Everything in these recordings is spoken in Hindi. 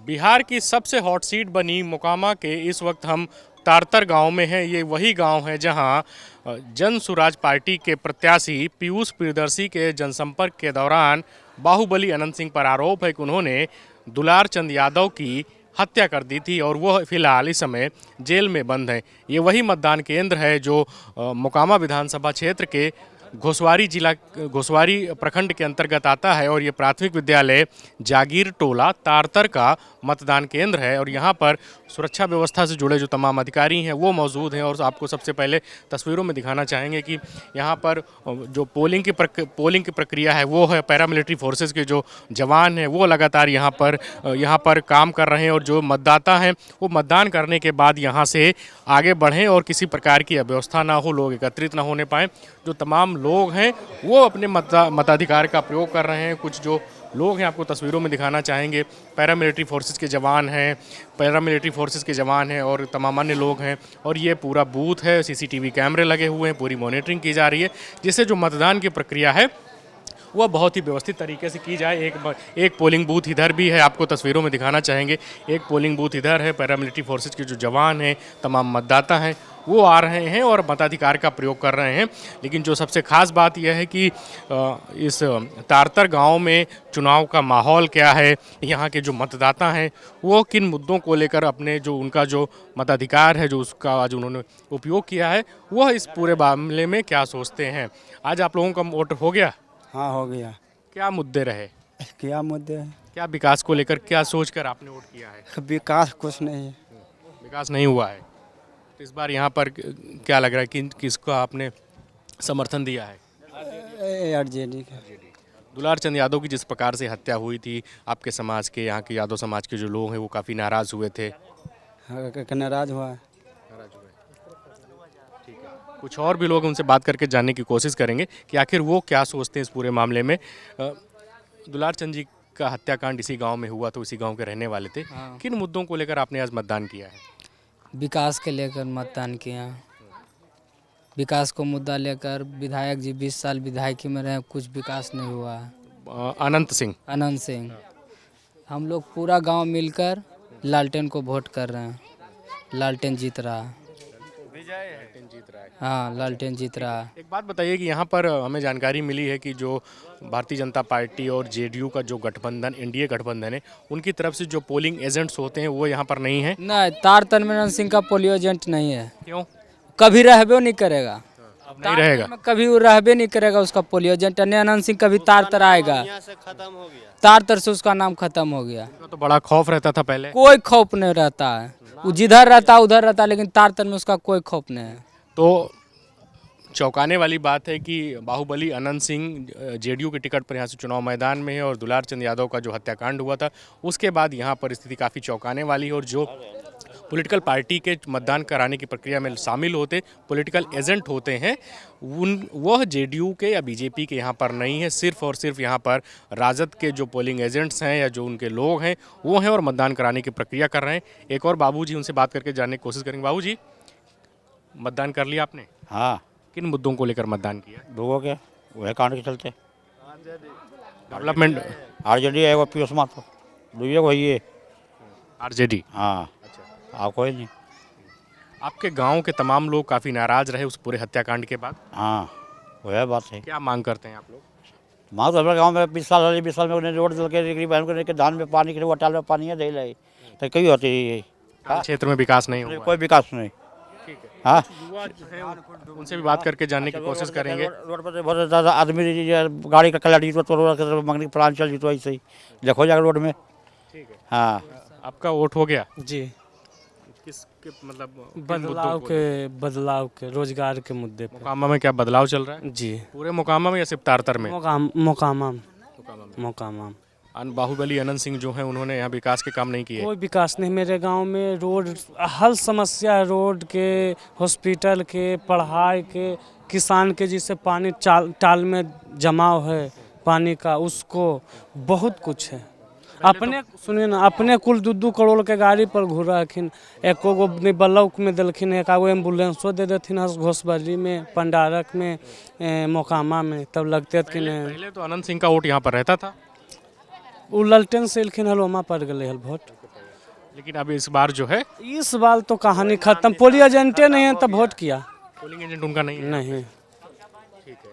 बिहार की सबसे हॉट सीट बनी मोकामा के इस वक्त हम तारतर गांव में हैं। ये वही गांव है जहां जन सुराज पार्टी के प्रत्याशी पीयूष प्रियदर्शी के जनसंपर्क के दौरान बाहुबली अनंत सिंह पर आरोप है कि उन्होंने दुलार चंद यादव की हत्या कर दी थी और वह फिलहाल इस समय जेल में बंद है। ये वही मतदान केंद्र है जो मोकामा विधानसभा क्षेत्र के घोसवारी प्रखंड के अंतर्गत आता है और ये प्राथमिक विद्यालय जागीर टोला तारतर का मतदान केंद्र है। और यहाँ पर सुरक्षा व्यवस्था से जुड़े जो तमाम अधिकारी हैं वो मौजूद हैं और आपको सबसे पहले तस्वीरों में दिखाना चाहेंगे कि यहाँ पर जो पोलिंग की प्रक्रिया है वो है। पैरामिलिट्री फोर्सेस के जो जवान हैं वो लगातार यहाँ पर काम कर रहे हैं और जो मतदाता हैं वो मतदान करने के बाद यहाँ से आगे बढ़ें और किसी प्रकार की अव्यवस्था ना हो, लोग एकत्रित ना होने पाएँ। जो तमाम लोग हैं वो अपने मताधिकार का प्रयोग कर रहे हैं। कुछ जो लोग हैं आपको तस्वीरों में दिखाना चाहेंगे। पैरामिलिट्री फोर्सेस के जवान हैं और तमाम अन्य लोग हैं और ये पूरा बूथ है। सीसीटीवी कैमरे लगे हुए हैं, पूरी मॉनिटरिंग की जा रही है जिससे जो मतदान की प्रक्रिया है वह बहुत ही व्यवस्थित तरीके से की जाए। एक पोलिंग बूथ इधर भी है, आपको तस्वीरों में दिखाना चाहेंगे। एक पोलिंग बूथ इधर है। पैरामिलिट्री फोर्सेस के जो जवान हैं, तमाम मतदाता हैं वो आ रहे हैं और मताधिकार का प्रयोग कर रहे हैं। लेकिन जो सबसे खास बात यह है कि इस तारतर गांव में चुनाव का माहौल क्या है, यहाँ के जो मतदाता हैं वो किन मुद्दों को लेकर अपने जो उनका जो मताधिकार है जो उसका आज उन्होंने उपयोग किया है वह इस पूरे मामले में क्या सोचते हैं। आज आप लोगों का वोट हो गया? हाँ, हो गया। क्या मुद्दे रहे? क्या मुद्दे है? क्या विकास को लेकर क्या सोचकर आपने वोट किया है? विकास कुछ नहीं है। विकास नहीं हुआ है तो इस बार यहाँ पर क्या लग रहा है कि किसको आपने समर्थन दिया है? आरजेडी का। दुलार चंद यादव की जिस प्रकार से हत्या हुई थी, आपके समाज के, यहाँ के यादव समाज के जो लोग हैं वो काफ़ी नाराज़ हुए थे। नाराज हुआ है। ठीक है, कुछ और भी लोग उनसे बात करके जानने की कोशिश करेंगे कि आखिर वो क्या सोचते हैं इस पूरे मामले में। दुलार चंद जी का हत्याकांड इसी गांव में हुआ तो इसी गांव के रहने वाले थे। हाँ। किन मुद्दों को लेकर आपने आज मतदान किया है? विकास के लेकर मतदान किया। विकास को मुद्दा लेकर विधायक जी 20 साल विधायकी में रहे, कुछ विकास नहीं हुआ है। अनंत सिंह हम लोग पूरा गांव मिलकर लालटेन को वोट कर रहे हैं। लालटेन जीत रहा है। हाँ, लालटेन जीत रहा है। एक बात बताइए कि यहाँ पर हमें जानकारी मिली है कि जो भारतीय जनता पार्टी और जेडीयू का जो गठबंधन, एनडीए गठबंधन है, उनकी तरफ से जो पोलिंग एजेंट्स होते हैं वो यहाँ पर नहीं है। नहीं, तारतर में अनंत सिंह का पोलियो एजेंट नहीं है। क्यों? कभी रहबे नहीं करेगा। नहीं रहेगा? कभी वो रहबे नहीं करेगा उसका पोलियो एजेंट। अनंत सिंह कभी तारतर आएगा, तारतर से उसका नाम खत्म हो गया। तो बड़ा खौफ रहता था पहले। कोई खौफ नहीं रहता है, वो जिधर रहता उधर रहता, लेकिन तारतर में उसका कोई खौफ नहीं है। तो चौंकाने वाली बात है कि बाहुबली अनंत सिंह जेडीयू के टिकट पर यहाँ से चुनाव मैदान में है और दुलार चंद यादव का जो हत्याकांड हुआ था उसके बाद यहाँ पर स्थिति काफ़ी चौंकाने वाली है। और जो पॉलिटिकल पार्टी के मतदान कराने की प्रक्रिया में शामिल होते पॉलिटिकल एजेंट होते हैं वह जेडीयू के या बीजेपी के यहाँ पर नहीं है। सिर्फ और सिर्फ यहाँ पर राजद के जो पोलिंग एजेंट्स हैं या जो उनके लोग हैं वो हैं और मतदान कराने की प्रक्रिया कर रहे हैं। एक और बाबूजी, उनसे बात करके जानने की कोशिश करेंगे। बाबूजी, मतदान कर लिया आपने? हाँ। किन मुद्दों को लेकर मतदान किया? लोगों के वह कांड के चलते डेवलपमेंट। आरजेडी है वो पीयूष माथुर, दुइये वही है आरजेडी। हाँ। आप कोई नहीं। आपके गांव के तमाम लोग काफ़ी नाराज रहे उस पूरे हत्याकांड के बाद। हाँ, वह बात है। क्या मांग करते हैं आप लोग? माँ तो हमारे गाँव में 20 साल में उन्हें रोड के बहन को लेकर धान में पानी के लिए वटाल में पानी है दे रही तो कई होती है। क्षेत्र में विकास नहीं हुआ? कोई विकास नहीं। ठीक है। हाँ, युवा जो हैं उनसे भी बात करके जानने की कोशिश करेंगे। रोड पर बहुत ज़्यादा आदमी गाड़ी का कलर जीतो तो रोड मंगनी प्लान चल जीतो ऐसे ही देखो जाकर रोड में। ठीक है। हाँ। आपका वोट हो गया? जी। किसके मतलब बदलाव के रोजगार के मुद्दे पे। मोकामा में क्या बदलाव चल रहा है? जी। पूरे मोकामा में या सिर्फ तारतर में? मोकामा। बाहुबली अनंत सिंह जो हैं उन्होंने यहाँ विकास के काम नहीं किए? कोई विकास नहीं। मेरे गांव में रोड हर समस्या है, रोड के, हॉस्पिटल के, पढ़ाई के, किसान के जिससे पानी टाल में जमाव है पानी का, उसको बहुत कुछ है। अपने सुनिए ना, अपने कुल 2 करोड़ के गाड़ी पर घूर रखिन। एको गो ब्लॉक में दिलखिन, एक एम्बुलेंसो दे देथिन घोसबारी में, पंडारक में, मोकामा में, तब लगते कि नहीं। पहले तो अनंत सिंह का वोट यहाँ पर रहता था? वो ललटेन से एलखिन हल वहाँ पड़ गए हल वोट। लेकिन अब इस बार जो है इस बार तो कहानी खत्म, पोलिंग एजेंटे नहीं है तब वोट किया पोलिंग एजेंट उनका नहीं है। नहीं। ठीक है,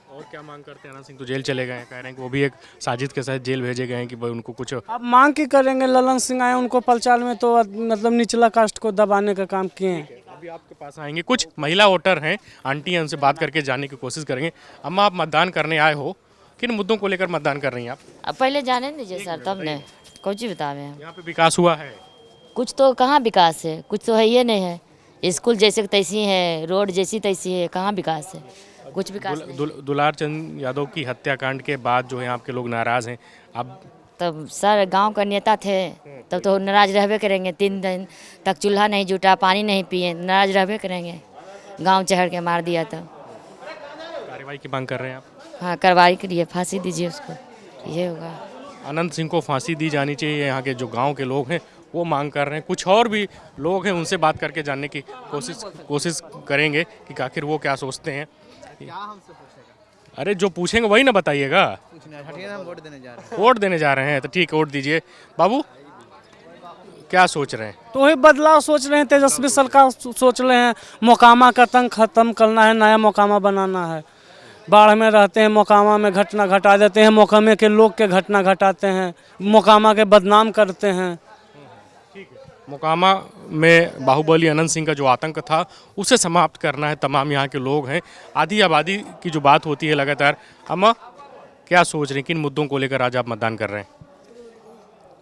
और क्या मांग करते हैं? आनंद सिंह तो जेल चले गए हैं, कह रहे हैं कि वो भी एक साजिद के साथ जेल भेजे गए हैं कि भाई उनको कुछ अब मांग की करेंगे? ललन सिंह आए, उनको पलचाल में तो मतलब निचला कास्ट को दबाने का काम किए हैं। अभी आपके पास आएंगे कुछ महिला वोटर हैं, आंटी हैं, उनसे बात करके जानने की कोशिश करेंगे। अम्मा, आप मतदान करने आए हो, किन मुद्दों को लेकर मतदान कर रही हैं आप? अब पहले जाने दीजिए सर, तब ने कौन चीज बतावे हम। यहाँ पे विकास हुआ है? कुछ तो कहाँ विकास है, कुछ तो है ही नहीं है। स्कूल जैसे तैसी है, रोड जैसी तैसी है, कहाँ विकास है? कुछ विकास नहीं। दुलार चंद यादव की हत्याकांड के बाद जो है आपके लोग नाराज हैं। अब तब सर गांव का नेता थे तब तो नाराज रहबे करेंगे। 3 दिन तक चूल्हा नहीं जुटा, पानी नहीं पिए, नाराज रहबे करेंगे। गांव चढ़ के मार दिया तो कार्रवाई की मांग कर रहे हैं आप? हाँ, कार्रवाई के लिए फांसी दीजिए उसको, ये होगा। अनंत सिंह को फांसी दी जानी चाहिए, यहाँ के जो गांव के लोग हैं वो मांग कर रहे हैं। कुछ और भी लोग हैं, उनसे बात करके जानने की कोशिश करेंगे कि आखिर वो क्या सोचते हैं। अरे जो पूछेंगे वही ना बताइएगा। वोट देने जा रहे हैं तो ठीक है, वोट दीजिए। बाबू, क्या सोच रहे हैं? तो वही बदलाव सोच रहे हैं, तेजस्वी सरकार सोच रहे हैं मोकामा का तंग खत्म करना है, नया मोकामा बनाना है। बाढ़ में रहते हैं, मोकामा में घटना घटा देते हैं, मोकामे के लोग के घटना घटाते हैं, मोकामा के बदनाम करते हैं। मोकामा में बाहुबली अनंत सिंह का जो आतंक था उसे समाप्त करना है। तमाम यहाँ के लोग हैं, आधी आबादी की जो बात होती है लगातार। अम्मा, क्या सोच रहे हैं, किन मुद्दों को लेकर आज आप मतदान कर रहे हैं?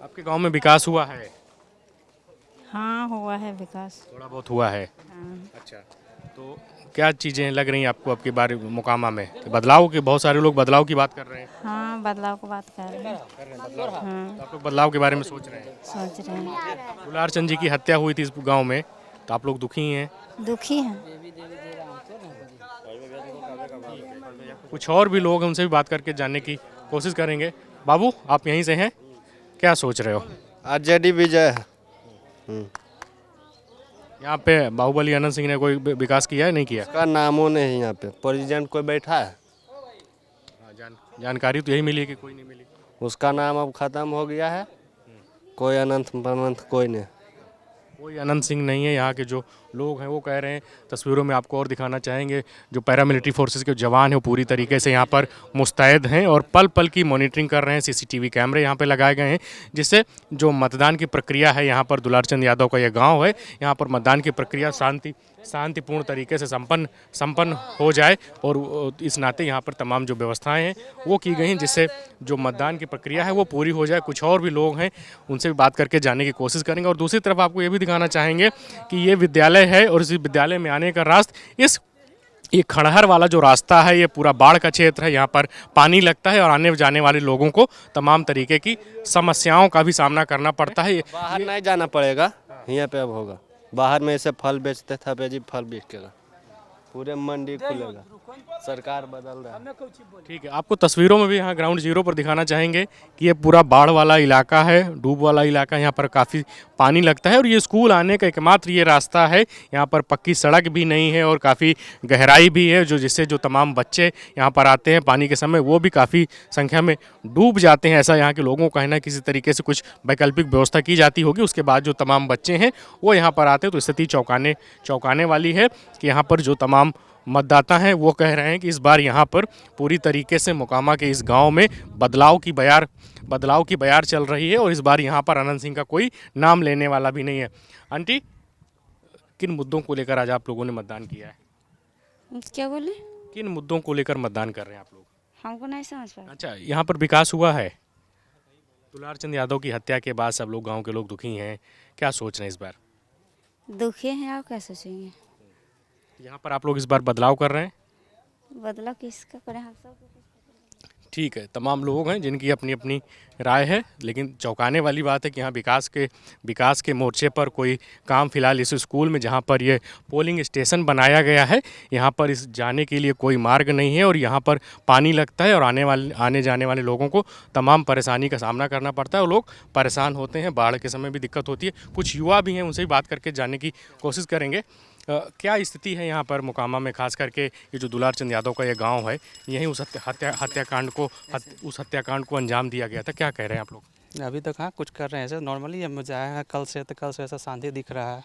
आपके गांव में विकास हुआ है? हाँ, हुआ है विकास, थोड़ा बहुत हुआ है। अच्छा, तो क्या चीज़ें लग रही हैं आपको आपके बारे में मोकामा में? बदलाव के बहुत सारे लोग बदलाव की बात कर रहे हैं। हाँ बदलाव की बात कर रहे हैं, तो आप लोग बदलाव के बारे में सोच रहे हैं? सोच रहे हैं। दुलार चंद जी की हत्या हुई थी इस गांव में, तो आप लोग दुखी हैं? दुखी हैं। कुछ और भी लोग हैं, उनसे भी बात करके जानने की कोशिश करेंगे। बाबू, आप यहीं से हैं, क्या सोच रहे हो? आरजेडी विजय है। यहाँ पे बाहुबली अनंत सिंह ने कोई विकास किया है, नहीं किया? उसका नामों नहीं, यहाँ पे प्रेसिडेंट कोई बैठा है? जानकारी तो यही मिली है कि कोई नहीं मिली। उसका नाम अब खत्म हो गया है, कोई अनंत कोई नहीं। कोई अनंत सिंह नहीं है। यहाँ के जो लोग हैं वो कह रहे हैं, तस्वीरों में आपको और दिखाना चाहेंगे, जो पैरामिलिट्री फोर्सेस के जवान हैं वो पूरी तरीके से यहाँ पर मुस्तैद हैं और पल पल की मॉनिटरिंग कर रहे हैं। सीसीटीवी कैमरे यहाँ पे लगाए गए हैं, जिससे जो मतदान की प्रक्रिया है, यहाँ पर दुलार चंद यादव का यह गाँव है, यहाँ पर मतदान की प्रक्रिया शांतिपूर्ण तरीके से संपन्न हो जाए। और इस नाते यहाँ पर तमाम जो व्यवस्थाएं हैं वो की गई हैं, जिससे जो मतदान की प्रक्रिया है वो पूरी हो जाए। कुछ और भी लोग हैं, उनसे भी बात करके जानने की कोशिश करेंगे। और दूसरी तरफ आपको ये भी दिखाना चाहेंगे कि ये विद्यालय है और इस विद्यालय में आने का रास्ता ये खड़हर वाला जो रास्ता है, ये पूरा बाढ़ का क्षेत्र है। यहाँ पर पानी लगता है और आने जाने वाले लोगों को तमाम तरीके की समस्याओं का भी सामना करना पड़ता है। बाहर नहीं जाना पड़ेगा, यहाँ पे अब होगा। बाहर में ऐसे फल बेचते थे, पे जी फल बिकेगा, पूरे मंडी खुलेगा, सरकार बदल रहा है। ठीक है, आपको तस्वीरों में भी यहाँ ग्राउंड जीरो पर दिखाना चाहेंगे कि ये पूरा बाढ़ वाला इलाका है, डूब वाला इलाका है। यहाँ पर काफ़ी पानी लगता है और ये स्कूल आने का एकमात्र ये रास्ता है। यहाँ पर पक्की सड़क भी नहीं है और काफ़ी गहराई भी है, जिससे जो तमाम बच्चे यहाँ पर आते हैं पानी के समय वो भी काफ़ी संख्या में डूब जाते हैं। ऐसा यहाँ के लोगों का कहना है। किसी तरीके से कुछ वैकल्पिक व्यवस्था की जाती होगी, उसके बाद जो तमाम बच्चे हैं वो यहाँ पर आते हैं। तो स्थिति चौंकाने वाली है कि यहाँ पर जो तमाम मतदाता हैं वो कह रहे हैं कि इस बार यहाँ पर पूरी तरीके से मोकामा के इस गांव में बदलाव की बयार चल रही है और इस बार यहाँ पर अनंत सिंह का कोई नाम लेने वाला भी नहीं है। आंटी, किन मुद्दों को लेकर आज आप लोगों ने मतदान किया है? क्या बोले? किन मुद्दों को लेकर मतदान कर रहे हैं आप लोग? हमको नहीं समझ पाया। अच्छा, यहाँ पर विकास हुआ है? दुलार चंद यादव की हत्या के बाद सब लोग, गाँव के लोग दुखी हैं, क्या सोच रहे हैं इस बार? दुखी हैं, आप क्या सोचेंगे? यहाँ पर आप लोग इस बार बदलाव कर रहे हैं? बदलाव किसका करें, हम सब। ठीक है, तमाम लोग हैं जिनकी अपनी अपनी राय है, लेकिन चौंकाने वाली बात है कि यहाँ विकास के मोर्चे पर कोई काम फिलहाल इस स्कूल में, जहाँ पर ये पोलिंग स्टेशन बनाया गया है, यहाँ पर इस जाने के लिए कोई मार्ग नहीं है और यहाँ पर पानी लगता है और आने जाने वाले लोगों को तमाम परेशानी का सामना करना पड़ता है और लोग परेशान होते हैं। बाढ़ के समय भी दिक्कत होती है। कुछ युवा भी हैं, उनसे भी बात करके जानने की कोशिश करेंगे। क्या स्थिति है यहाँ पर मोकामा में, खास करके ये जो दुलार चंद यादव का ये गांव है, यहीं उस उस हत्याकांड को अंजाम दिया गया था। क्या कह रहे हैं आप लोग? अभी तो कहाँ कुछ कर रहे हैं, ऐसे नॉर्मली हम जाए हैं कल से ऐसा शांति दिख रहा है,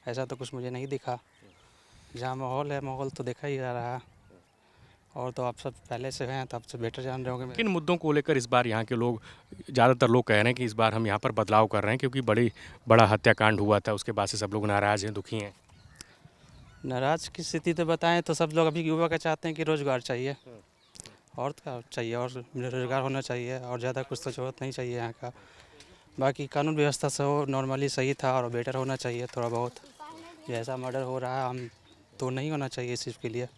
ऐसा तो कुछ मुझे नहीं दिखा। जहाँ माहौल है, माहौल तो देखा ही जा रहा है, और तो आप सब पहले से हैं तो आप सब बेटर जान रहे होंगे। किन मुद्दों को लेकर इस बार यहाँ के लोग, ज़्यादातर लोग कह रहे हैं कि इस बार हम यहाँ पर बदलाव कर रहे हैं क्योंकि बड़ा हत्याकांड हुआ था, उसके बाद से सब लोग नाराज़ हैं, दुखी हैं। नाराज की स्थिति तो बताएं तो सब लोग अभी युवा का चाहते हैं कि रोज़गार चाहिए, और क्या चाहिए, और रोज़गार होना चाहिए, और ज़्यादा कुछ तो जरूरत नहीं चाहिए यहाँ का। बाकी कानून व्यवस्था से हो नॉर्मली सही था और बेटर होना चाहिए थोड़ा बहुत। जैसा मर्डर हो रहा है हम तो नहीं होना चाहिए इस चीज़ के लिए,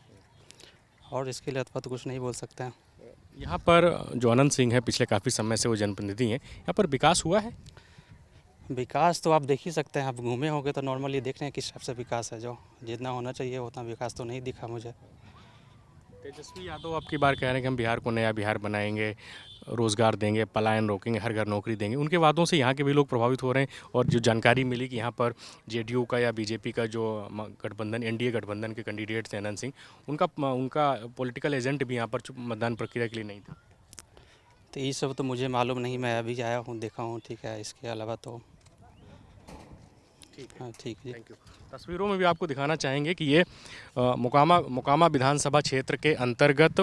और इसके लिए तो कुछ नहीं बोल सकते हैं। यहाँ पर जो अनंत सिंह है, पिछले काफ़ी समय से वो जनप्रतिनिधि हैं, यहाँ पर विकास हुआ है? विकास तो आप देख ही सकते हैं, आप घूमे होंगे तो नॉर्मली देख रहे हैं किस हिसाब से विकास है, जो जितना होना चाहिए उतना विकास तो नहीं दिखा मुझे। तेजस्वी यादव अब की बार कह रहे हैं कि हम बिहार को नया बिहार बनाएंगे, रोज़गार देंगे, पलायन रोकेंगे, हर घर नौकरी देंगे। उनके वादों से यहाँ के भी लोग प्रभावित हो रहे हैं, और जो जानकारी मिली कि यहाँ पर जेडीयू का या बीजेपी का जो गठबंधन, एनडीए गठबंधन के कैंडिडेट थे अनंत सिंह, उनका पॉलिटिकल एजेंट भी यहाँ पर मतदान प्रक्रिया के लिए नहीं था। तो ये सब तो मुझे मालूम नहीं, मैं अभी आया हूँ, देखा हूँ, ठीक है। इसके अलावा तो हाँ ठीक है, थैंक यू। तस्वीरों में भी आपको दिखाना चाहेंगे कि ये मोकामा विधानसभा क्षेत्र के अंतर्गत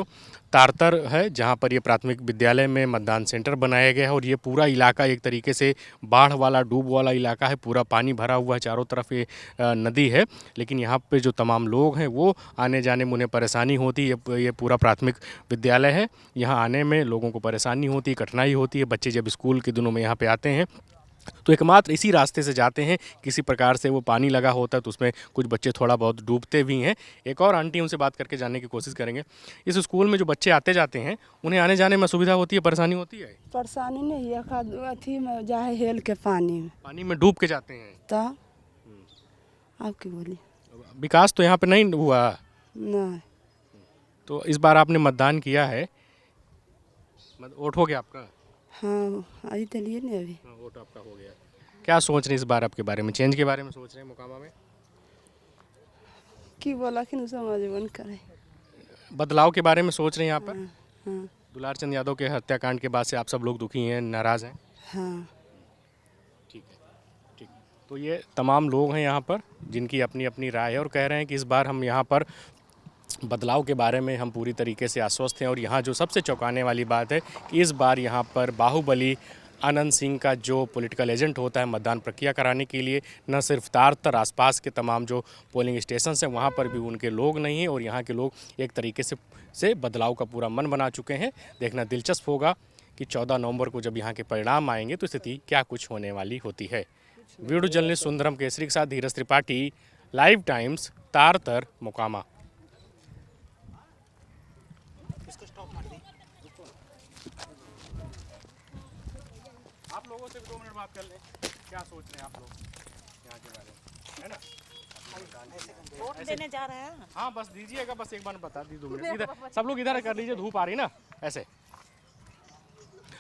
तारतर है, जहां पर ये प्राथमिक विद्यालय में मतदान सेंटर बनाया गया है, और ये पूरा इलाका एक तरीके से बाढ़ वाला, डूब वाला इलाका है, पूरा पानी भरा हुआ है, चारों तरफ ये नदी है। लेकिन यहाँ पे जो तमाम लोग हैं वो आने जाने में उन्हें परेशानी होती है। ये पूरा प्राथमिक विद्यालय है, यहाँ आने में लोगों को परेशानी होती है, कठिनाई होती है। बच्चे जब स्कूल के दिनों में यहाँ पे आते हैं तो एकमात्र इसी रास्ते से जाते हैं, किसी प्रकार से वो पानी लगा होता है तो उसमें कुछ बच्चे थोड़ा बहुत डूबते भी हैं। एक और आंटी, उनसे बात करके जानने की कोशिश करेंगे। इस स्कूल में जो बच्चे आते जाते हैं उन्हें आने जाने में सुविधा होती है, परेशानी होती है? परेशानी नहीं है, अथी में जाए हेल के पानी में डूब के जाते हैं। तो आप की बोली विकास तो यहाँ पर नहीं हुआ। नहीं, तो इस बार आपने मतदान किया है, वोट हो गया आपका? हाँ आई तो लिए नहीं अभी। वोट आपका हो गया। क्या सोच रहे हैं इस बार आपके बारे में, चेंज के बारे में सोच रहे हैं मोकामा में? की बोला कि समझ बन करे, बदलाव के बारे में सोच रहे हैं यहाँ पर? हाँ दुलार चंद यादव के हत्याकांड के बाद से आप सब लोग दुखी हैं, नाराज़ हैं? हाँ ठीक है, ठीक। तो ये तमाम लोग हैं यहाँ पर जिनकी अपनी अपनी राय है, और कह रहे हैं कि इस बार हम यहाँ पर बदलाव के बारे में हम पूरी तरीके से आश्वस्त हैं। और यहाँ जो सबसे चौंकाने वाली बात है कि इस बार यहाँ पर बाहुबली अनंत सिंह का जो पॉलिटिकल एजेंट होता है मतदान प्रक्रिया कराने के लिए, न सिर्फ तारतर, आसपास के तमाम जो पोलिंग स्टेशन हैं वहाँ पर भी उनके लोग नहीं हैं, और यहाँ के लोग एक तरीके से बदलाव का पूरा मन बना चुके हैं। देखना दिलचस्प होगा कि 14 नवंबर को जब यहाँ के परिणाम आएंगे तो स्थिति क्या कुछ होने वाली होती है। वीडियो जर्नलिस्ट सुंदरम केसरी के साथ धीरज त्रिपाठी, लाइव टाइम्स, तारतर, मोकामा। आप लोगों से 2 मिनट बात कर लें, क्या सोच रहे हैं आप लोग यहाँ के बारे में, है ना? वोट देने जा रहे हैं। हाँ बस दीजिएगा, बस एक बार बता दी 2 मिनट। इधर सब लोग इधर कर लीजिए, धूप आ रही ना ऐसे।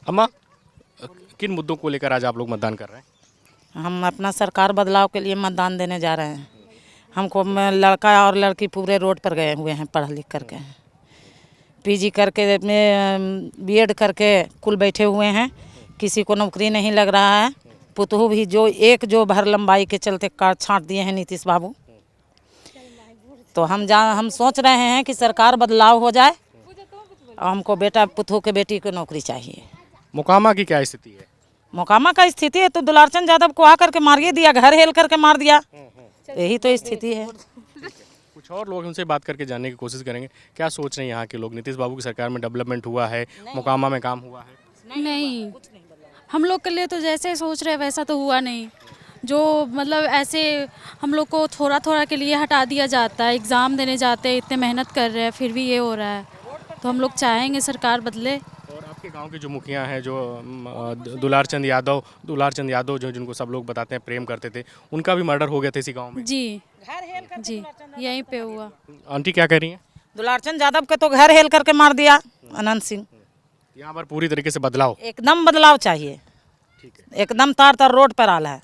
अम्मा, किन मुद्दों को लेकर आज आप लोग मतदान कर रहे हैं? हम अपना सरकार बदलाव के लिए मतदान देने जा रहे हैं। हमको लड़का और लड़की पूरे रोड पर गए हुए हैं, पढ़ लिख करके, पीजी करके, बीएड करके कुल बैठे हुए हैं, किसी को नौकरी नहीं लग रहा है। पुतहू भी जो भर लंबाई के चलते काट छांट दिए हैं नीतीश बाबू। तो हम सोच रहे हैं कि सरकार बदलाव हो जाए, और हमको बेटा पुतहू के बेटी को नौकरी चाहिए। मोकामा की क्या स्थिति है? मोकामा का स्थिति है तो दुलारचंद यादव को आकर के मारिए दिया, घर हेल करके मार दिया, यही तो स्थिति है। कुछ और लोग उनसे बात करके जानने की कोशिश करेंगे, क्या सोच रहे हैं यहाँ के लोग। नीतीश बाबू की सरकार में डेवलपमेंट हुआ है, मोकामा में काम हुआ है? नहीं, हम लोग के लिए तो जैसे सोच रहे वैसा तो हुआ नहीं। जो मतलब ऐसे हम लोग को थोड़ा थोड़ा के लिए हटा दिया जाता है, एग्ज़ाम देने जाते हैं, इतने मेहनत कर रहे हैं, फिर भी ये हो रहा है। तो हम लोग चाहेंगे सरकार बदले। और आपके गांव के जो मुखिया हैं, जो दुलार चंद यादव जो जिनको सब लोग बताते हैं प्रेम करते थे, उनका भी मर्डर हो गया था इसी गाँव में? जी जी, यहीं पे हुआ। आंटी क्या कह रही हैं? दुलारचंद यादव के तो घर हेल करके मार दिया अनंत सिंह। यहाँ पर पूरी तरीके से बदलाव, एकदम बदलाव चाहिए, एकदम तार रोड पर आला है।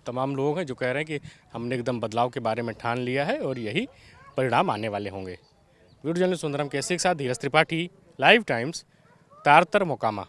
तमाम लोग हैं जो कह रहे हैं कि हमने एकदम बदलाव के बारे में ठान लिया है और यही परिणाम आने वाले होंगे। वीडियो जर्नलिस्ट सुंदरम कैसे के साथ धीरज त्रिपाठी, लाइव टाइम्स, तारतर मोकामा।